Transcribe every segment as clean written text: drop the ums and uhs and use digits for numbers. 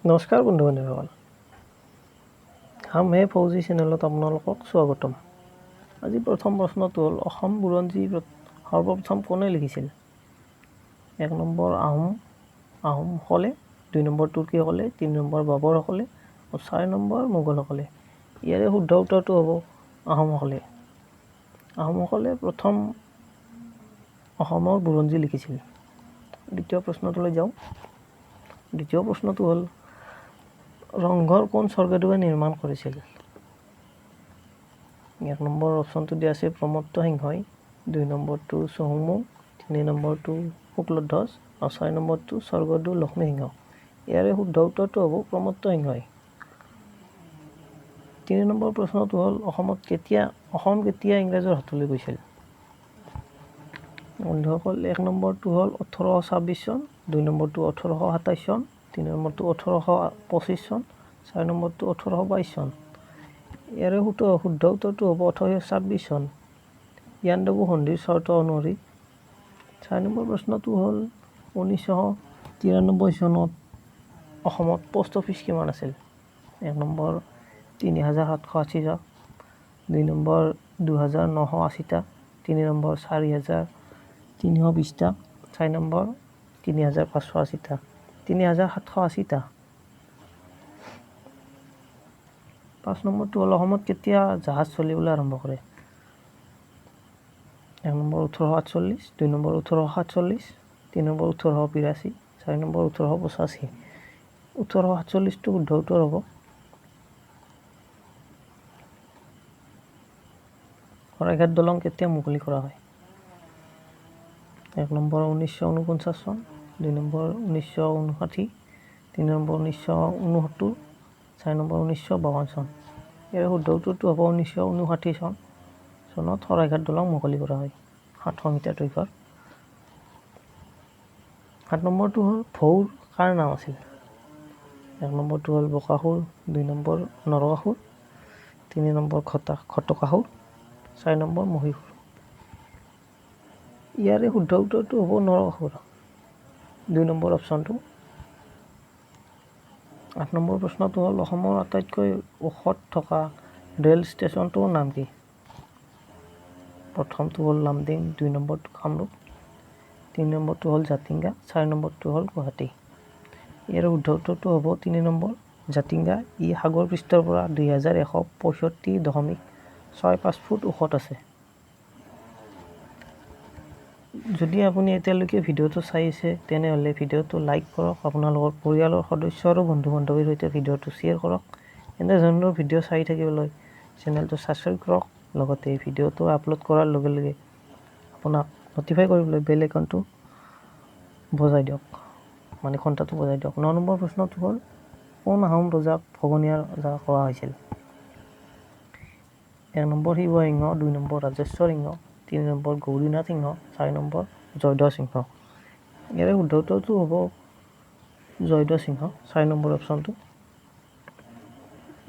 নমস্কাৰ বন্ধু বান্ধৱীসকল, হাম হে ফৌজি চেনেলত আপোনালোকক স্বাগতম। আজি প্ৰথম প্ৰশ্নটো হ'ল অসম বুৰঞ্জী সৰ্বপ্ৰথম কোনে লিখিছিল? 1 নম্বৰ আহোমসকলে, 2 নম্বৰ তুৰ্কীসকলে, 3 নম্বৰ বাবৰসকলে আৰু 4 নম্বৰ মোগলসকলে। ইয়াৰে শুদ্ধ উত্তৰটো হ'ব আহোমসকলে। আহোমসকলে প্ৰথম অসমৰ বুৰঞ্জী লিখিছিল। দ্বিতীয় প্ৰশ্নটোলৈ যাওঁ। দ্বিতীয় প্ৰশ্নটো হ'ল ৰংঘৰ কোন স্বৰ্গদেৱে নিৰ্মাণ কৰিছিল? 1 নম্বৰ অপশ্যনটো দিয়া আছে প্ৰমত্ত সিংহই, 2 নম্বৰটো চহুমুং, 3 নম্বৰটো শুক্লধ্বজ আৰু 4 নম্বৰটো স্বৰ্গদেউ লক্ষ্মী সিংহ। ইয়াৰে শুদ্ধ উত্তৰটো হ'ব প্ৰমত্ত সিংহই। 3 নম্বৰ প্ৰশ্নটো হ'ল অসম কেতিয়া ইংৰাজৰ হাতলৈ গৈছিল? বন্ধুসকল, 1 নম্বৰটো হ'ল 1826 চন, 2 নম্বৰটো 1827 চন, 3 নম্বৰটো 1825 চন, 4 নম্বৰটো 1822 চন। ইয়াৰে শুদ্ধ উত্তৰটো হ'ব 1826 চন, ইয়াণ্ডাবু সন্ধিৰ চৰ্ত অনুসৰি। 4 নম্বৰ প্ৰশ্নটো হ'ল 1993 চনত অসমত পোষ্ট অফিচ কিমান আছিল? 1 নম্বৰ 3780টা, 2 নম্বৰ 2980টা, 3 নম্বৰ 4320টা, 4 নম্বৰ 3580টা। 3780টা। 5 নম্বৰটো হ'ল অসমত কেতিয়া জাহাজ চলিবলৈ আৰম্ভ কৰে? 1 নম্বৰ 1848, 2 নম্বৰ 1847, 3 নম্বৰ 1882, 4 নম্বৰ 1885। 1847টো শুদ্ধ উত্তৰ হ'ব। শৰাইঘাট দলং কেতিয়া মুকলি কৰা হয়? 1 নম্বৰ 1949 চন, 2 নম্বৰ 1959, 3 নম্বৰ 1969, 4 নম্বৰ 1952 চন। ইয়াৰ শুদ্ধ উত্তৰটো হ'ব 1959 চনত শৰাইঘাট দলং মুকলি কৰা হয়, 700 মিটাৰ দৈৰ্ঘ্যৰ। 7 নম্বৰটো হ'ল ভৌৰ কাৰ নাম আছিল? 1 নম্বৰটো হ'ল Bakasur, 2 number Narakasur, 3 number Ghatakasur, 4 number Mahisur. ইয়াৰে শুদ্ধ উত্তৰটো হ'ব নৰকাসুৰ, 2 নম্বৰ অপশ্যনটো। 8 নম্বৰ প্ৰশ্নটো হ'ল অসমৰ আটাইতকৈ ওখত থকা ৰেল ষ্টেচনটোৰ নাম কি? প্ৰথমটো হ'ল লামডিং, 2 নম্বৰটো কামৰূপ, 3 নম্বৰটো হ'ল জাতিংগা, 4 নম্বৰটো হ'ল গুৱাহাটী। ইয়াৰ শুদ্ধ উত্তৰটো হ'ব 3 নম্বৰ জাতিংগা। ই সাগৰ পৃষ্ঠৰ পৰা 2165.65 ফুট ওখত আছে। যদি আপুনি এতিয়ালৈকে ভিডিঅ'টো চাই আছে তেনেহ'লে ভিডিঅ'টো লাইক কৰক, আপোনালোকৰ পৰিয়ালৰ সদস্য আৰু বন্ধু বান্ধৱীৰ সৈতে ভিডিঅ'টো শ্বেয়াৰ কৰক। এনেধৰণৰ ভিডিঅ' চাই থাকিবলৈ চেনেলটো ছাবস্ক্ৰাইব কৰক। লগতে ভিডিঅ'টো আপলোড কৰাৰ লগে লগে আপোনাক নটিফাই কৰিবলৈ বেল আইকনটো বজাই দিয়ক, মানে ঘণ্টাটো বজাই দিয়ক। 9 নম্বৰ প্ৰশ্নটো হ'ল কোন আহোম ৰজাক ভগনীয়া ৰজা কোৱা হৈছিল? 1 নম্বৰ শিৱসিংহ, 2 নম্বৰ ৰাজেশ্বৰ সিংহ, 3 নম্বৰ গৌৰীনাথ সিংহ, 4 নম্বৰ জয়ধ্বজ সিংহ। ইয়াৰে শুদ্ধ উত্তৰটো হ'ব জয়ধ্বজ সিংহ, 4 নম্বৰ অপশ্যনটো।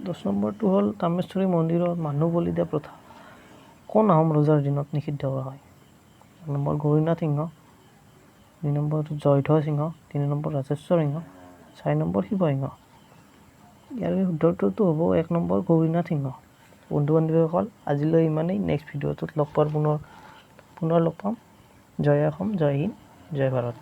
10 নম্বৰটো হ'ল কামেশ্বৰী মন্দিৰৰ মানুহ বলি দিয়া প্ৰথা কোন আহোম ৰজাৰ দিনত নিষিদ্ধ কৰা হয়? 1 নম্বৰ গৌৰীনাথ সিংহ, 2 নম্বৰ জয়ধ্বজ সিংহ, 3 নম্বৰ ৰাজেশ্বৰ সিংহ, 4 নম্বৰ শিৱসিংহ। ইয়াৰে শুদ্ধ উত্তৰটো হ'ব 1 নম্বৰ গৌৰীনাথ সিংহ। বন্ধু বান্ধৱীসকল, আজিলৈ ইমানেই। নেক্সট ভিডিঅ'টোত পুনৰ লগ পাম। জয় অসম, জয় হিন্দ, জয় ভাৰত।